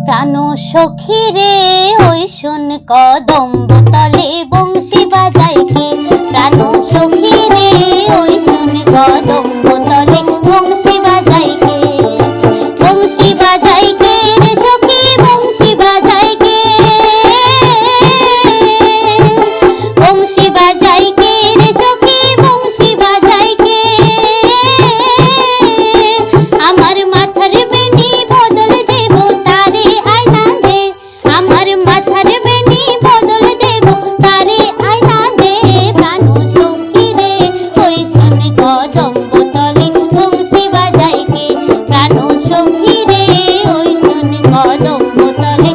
প্রাণ সখী রে ওই শোন কদম্ব তলে বংশী বাজায় কে। প্রাণ সখী রে ওই শোন কদম্ব তলে বংশী বাজায় কে। বংশী বাজায় কে রে সখী বংশী বাজায় কে। বংশী বাজায় কে রে সখী বংশী বাজায় কে। আমার মাথার বেনি বদল দেব তারে আয়না দে। আমার মাথার বেনি বদল দেব তারে আয়না দে। প্রাণ সখী রে ওই শোন কদম্ব তলে বংশী বাজায় কে। প্রাণ সখী রে ওই শোন কদম্ব তলে